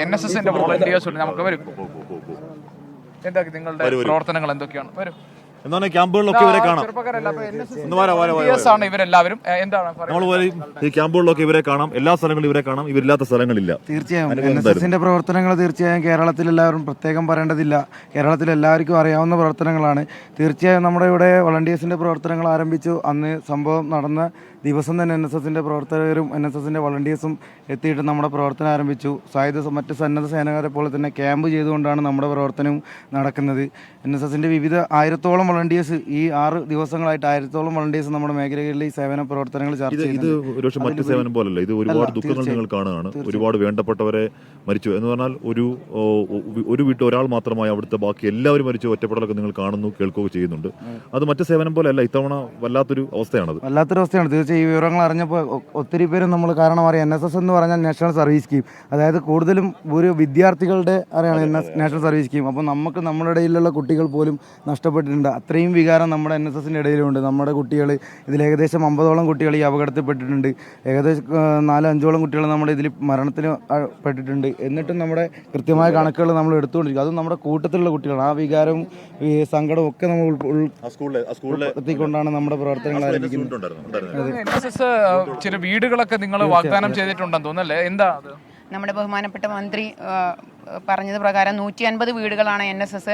NSSന്റെ volunteers ഉണ്ട്, നമുക്ക് വരും. എന്തൊക്കെ നിങ്ങളുടെ പ്രവർത്തനങ്ങൾ എന്തൊക്കെയാണ്? വരും. എന്താണ് ക്യാമ്പുകളിലൊക്കെ ഇവരെ കാണാം. ഇവരെല്ലാവരും എന്താണ് ഈ ക്യാമ്പുകളിലൊക്കെ ഇവരെ കാണാം, എല്ലാ സ്ഥലങ്ങളിലും ഇവരെ കാണാം, ഇവരില്ലാത്ത സ്ഥലങ്ങളില്ല. തീർച്ചയായും NSSന്റെ പ്രവർത്തനങ്ങൾ തീർച്ചയായും കേരളത്തിൽ എല്ലാവരും പ്രത്യേകം പറയേണ്ടതില്ല, കേരളത്തിൽ എല്ലാവർക്കും അറിയാവുന്ന പ്രവർത്തനങ്ങളാണ്. തീർച്ചയായും നമ്മുടെ ഇവിടെ വളണ്ടിയേഴ്സിന്റെ പ്രവർത്തനങ്ങൾ ആരംഭിച്ചു. അന്ന് സംഭവം നടന്ന ദിവസം തന്നെ NSSന്റെ പ്രവർത്തകരും NSSന്റെ വളണ്ടിയേഴ്സും എത്തിയിട്ട് നമ്മുടെ പ്രവർത്തനം ആരംഭിച്ചു. മറ്റ് സന്നദ്ധ സേനകാരെ പോലെ തന്നെ ക്യാമ്പ് ചെയ്തുകൊണ്ടാണ് നമ്മുടെ പ്രവർത്തനം നടക്കുന്നത്. NSSന്റെ വിവിധ 1000-ഓളം വളണ്ടിയേഴ്സ് ഈ 6 ദിവസങ്ങളായിട്ട് 1000-ഓളം വളണ്ടിയേഴ്സ് നമ്മുടെ മേഖലകളിൽ ഈ സേവന പ്രവർത്തനങ്ങൾ ചർച്ച ചെയ്യുന്നത്. ഇത് ഒരുപക്ഷെ മറ്റ് സേവനം പോലല്ല, ഇത് ഒരുപാട് ദുഃഖങ്ങൾ നിങ്ങൾ കാണുകയാണ്. ഒരുപാട് വേണ്ടപ്പെട്ടവരെ മരിച്ചു എന്ന് പറഞ്ഞാൽ ഒരു വീട്ടിൽ ഒരാൾ മാത്രമായി അവിടുത്തെ ബാക്കി എല്ലാവരും മരിച്ചു ഒറ്റപ്പെടലൊക്കെ നിങ്ങൾ കാണുന്നു, കേൾക്കുകയൊക്കെ ചെയ്യുന്നുണ്ട്. അത് മറ്റ് സേവനം പോലെ അല്ല, ഇത്തവണ വല്ലാത്തൊരു അവസ്ഥയാണത്. തീർച്ചയായും ഈ വിവരങ്ങൾ അറിഞ്ഞപ്പോൾ ഒത്തിരി പേരും നമ്മൾ കാരണം അറിയാം. NSS എന്ന് പറഞ്ഞാൽ നാഷണൽ സർവീസ് സ്കീം, അതായത് കൂടുതലും ഒരു വിദ്യാർത്ഥികളുടെ അറിയാണ് നാഷണൽ സർവീസ് സ്കീം. അപ്പോൾ നമുക്ക് നമ്മുടെ ഇടയിലുള്ള കുട്ടികൾ പോലും നഷ്ടപ്പെട്ടിട്ടുണ്ട്. അത്രയും വികാരം നമ്മുടെ NSSന്റെ ഇടയിലുണ്ട്. നമ്മുടെ കുട്ടികൾ ഇതിൽ ഏകദേശം 50ഓളം കുട്ടികൾ ഈ അപകടത്തിൽപ്പെട്ടിട്ടുണ്ട്. ഏകദേശം 4-5ഓളം കുട്ടികൾ നമ്മുടെ ഇതിൽ മരണത്തിന് പെട്ടിട്ടുണ്ട്. എന്നിട്ടും നമ്മുടെ കൃത്യമായ കണക്കുകൾ നമ്മൾ എടുത്തുകൊണ്ടിരിക്കും. അതും നമ്മുടെ കൂട്ടത്തിലുള്ള കുട്ടികളാണ്. ആ വികാരവും ഈ സങ്കടവും ഒക്കെ നമ്മൾ ഉൾപ്പെടുത്തിക്കൊണ്ടാണ് നമ്മുടെ പ്രവർത്തനങ്ങൾ ആരംഭിക്കുന്നത്. NSS ചില വീടുകളൊക്കെ നിങ്ങൾ വാഗ്ദാനം ചെയ്തിട്ടുണ്ടെന്ന് തോന്നുന്നല്ലേ, എന്താ അത്? നമ്മുടെ ബഹുമാനപ്പെട്ട മന്ത്രി പറഞ്ഞത് പ്രകാരം 150 വീടുകളാണ് NSS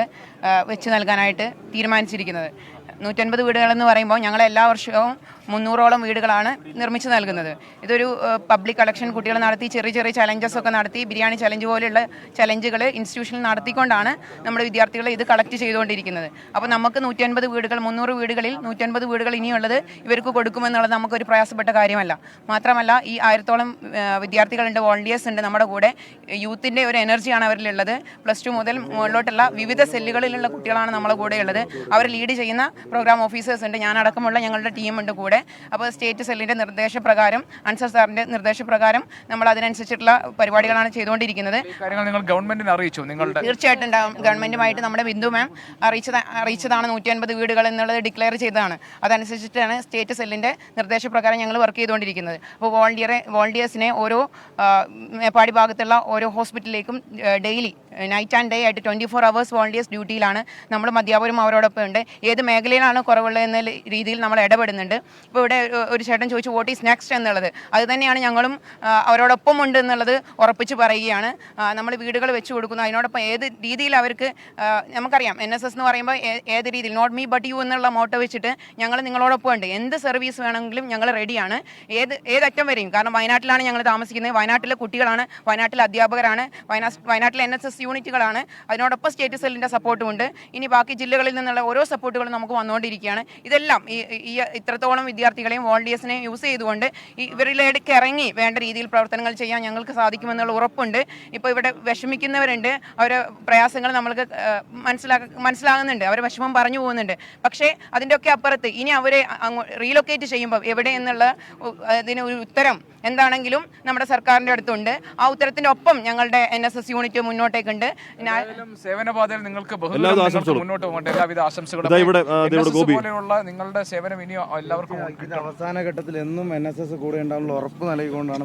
വെച്ച് നൽകാനായിട്ട് തീരുമാനിച്ചിരിക്കുന്നത്. 150 വീടുകളെന്ന് പറയുമ്പോൾ ഞങ്ങൾ എല്ലാ വർഷവും 300ഓളം വീടുകളാണ് നിർമ്മിച്ച് നൽകുന്നത്. ഇതൊരു പബ്ലിക് കളക്ഷൻ കുട്ടികൾ നടത്തി ചെറിയ ചെറിയ ചലഞ്ചസ് ഒക്കെ നടത്തി ബിരിയാണി ചലഞ്ച് പോലെയുള്ള ചലഞ്ചുകൾ ഇൻസ്റ്റിറ്റ്യൂഷനിൽ നടത്തിക്കൊണ്ടാണ് നമ്മുടെ വിദ്യാർത്ഥികൾ ഇത് കളക്ട് ചെയ്തുകൊണ്ടിരിക്കുന്നത്. അപ്പോൾ നമുക്ക് 150 വീടുകൾ 300 വീടുകളിൽ 150 വീടുകൾ ഇനിയുള്ളത് ഇവർക്ക് കൊടുക്കുമെന്നുള്ളത് നമുക്കൊരു പ്രയാസപ്പെട്ട കാര്യമല്ല. മാത്രമല്ല ഈ 1000-ഓളം വിദ്യാർത്ഥികളുണ്ട്, വോളണ്ടിയേഴ്സ് ഉണ്ട് നമ്മുടെ കൂടെ. യൂത്തിൻ്റെ ഒരു എനർജിയാണ് അവരിലുള്ളത്. +2 മുതൽ മുകളിലോട്ടുള്ള വിവിധ സെല്ലുകളിലുള്ള കുട്ടികളാണ് നമ്മളെ കൂടെ ഉള്ളത്. അവർ ലീഡ് ചെയ്യുന്ന പ്രോഗ്രാം ഓഫീസേഴ്സ് ഉണ്ട്, ഞാനടക്കമുള്ള ഞങ്ങളുടെ ടീമുണ്ട് കൂടെ. അപ്പോൾ സ്റ്റേറ്റ് സെല്ലിൻ്റെ നിർദ്ദേശപ്രകാരം, അൻസർ സാറിൻ്റെ നിർദ്ദേശപ്രകാരം നമ്മൾ അതിനനുസരിച്ചിട്ടുള്ള പരിപാടികളാണ് ചെയ്തുകൊണ്ടിരിക്കുന്നത്. നിങ്ങൾ ഗവൺമെന്റിനെ അറിയിച്ചു? തീർച്ചയായിട്ടും ഗവൺമെൻറ്റുമായിട്ട് നമ്മുടെ ബിന്ദു മാം അറിയിച്ചതാണ്. 150 വീടുകൾ എന്നുള്ളത് ഡിക്ലെയർ ചെയ്തതാണ്. അതനുസരിച്ചിട്ടാണ് സ്റ്റേറ്റ് സെല്ലിൻ്റെ നിർദ്ദേശപ്രകാരം ഞങ്ങൾ വർക്ക് ചെയ്തുകൊണ്ടിരിക്കുന്നത്. അപ്പോൾ വോളണ്ടിയേഴ്സിനെ ഓരോ മേപ്പാടി ഭാഗത്തുള്ള ഓരോ ഹോസ്പിറ്റലിലേക്കും ഡെയിലി നൈറ്റ് ആൻഡ് ഡേ ആയിട്ട് 24 hours വോളണ്ടിയേഴ്സ് ഡ്യൂട്ടിയിലാണ്. നമ്മൾ മധ്യാപുരം അവരോടൊപ്പം ഉണ്ട്. ഏത് മേഖലയിലാണ് കുറവുള്ളത് എന്ന രീതിയിൽ നമ്മൾ ഇടപെടുന്നുണ്ട്. ഇപ്പോൾ ഇവിടെ ഒരു ചേട്ടൻ ചോദിച്ചു വാട്ട് ഈസ് നെക്സ്റ്റ് എന്നുള്ളത്. അത് തന്നെയാണ് ഞങ്ങളും അവരോടൊപ്പം ഉണ്ട് എന്നുള്ളത് ഉറപ്പിച്ച് പറയുകയാണ്. നമ്മൾ വീടുകൾ വെച്ച് കൊടുക്കുന്നു. അതിനോടൊപ്പം ഏത് രീതിയിൽ അവർക്ക് നമുക്കറിയാം NSS എന്ന് പറയുമ്പോൾ ഏത് രീതിയിൽ നോട്ട് മീ ബട്ട് യു എന്നുള്ള മോട്ടോ വെച്ചിട്ട് ഞങ്ങൾ നിങ്ങളോടൊപ്പം ഉണ്ട്. എന്ത് സർവീസ് വേണമെങ്കിലും ഞങ്ങൾ റെഡിയാണ്, ഏതറ്റം വരെയും. കാരണം വയനാട്ടിലാണ് ഞങ്ങൾ താമസിക്കുന്നത്. വയനാട്ടിലെ കുട്ടികളാണ്, വയനാട്ടിലെ അധ്യാപകരാണ്, വയനാട്ടിലെ NSS യൂണിറ്റുകളാണ്. അതിനോടൊപ്പം സ്റ്റേറ്റ് സെല്ലിൻ്റെ സപ്പോർട്ടും ഉണ്ട്. ഇനി ബാക്കി ജില്ലകളിൽ നിന്നുള്ള ഓരോ സപ്പോർട്ടുകളും നമുക്ക് വന്നുകൊണ്ടിരിക്കുകയാണ്. ഇതെല്ലാം ഈ ഇത്രത്തോളം വിദ്യാർത്ഥികളെയും വോളണ്ടിയേഴ്സിനെയും യൂസ് ചെയ്തുകൊണ്ട് ഇവരിലേക്ക് ഇറങ്ങി വേണ്ട രീതിയിൽ പ്രവർത്തനങ്ങൾ ചെയ്യാൻ ഞങ്ങൾക്ക് സാധിക്കുമെന്നുള്ള ഉറപ്പുണ്ട്. ഇപ്പോൾ ഇവിടെ വിഷമിക്കുന്നവരുണ്ട്, അവരുടെ പ്രയാസങ്ങൾ നമ്മൾക്ക് മനസ്സിലാകുന്നുണ്ട്, അവർ വിഷമം പറഞ്ഞു പോകുന്നുണ്ട്. പക്ഷേ അതിൻ്റെയൊക്കെ അപ്പുറത്ത് ഇനി അവരെ റീലൊക്കേറ്റ് ചെയ്യുമ്പോൾ എവിടെ എന്നുള്ള അതിന് ഒരു ഉത്തരം എന്താണെങ്കിലും നമ്മുടെ സർക്കാരിൻ്റെ അടുത്തുണ്ട്. ആ ഉത്തരത്തിൻ്റെ ഒപ്പം ഞങ്ങളുടെ NSS യൂണിറ്റ് മുന്നോട്ടേക്കുണ്ട്. സേവനപാതയിൽ നിങ്ങൾക്ക് മുന്നോട്ട് പോകേണ്ട എല്ലാവിധ ആശംസകളും. നിങ്ങളുടെ സേവനം ഇനി എല്ലാവർക്കും അവസാന ഘട്ടത്തിൽ എന്നും NSS കൂടെ ഉണ്ടാകുന്ന ഉറപ്പ് നൽകിക്കൊണ്ടാണ്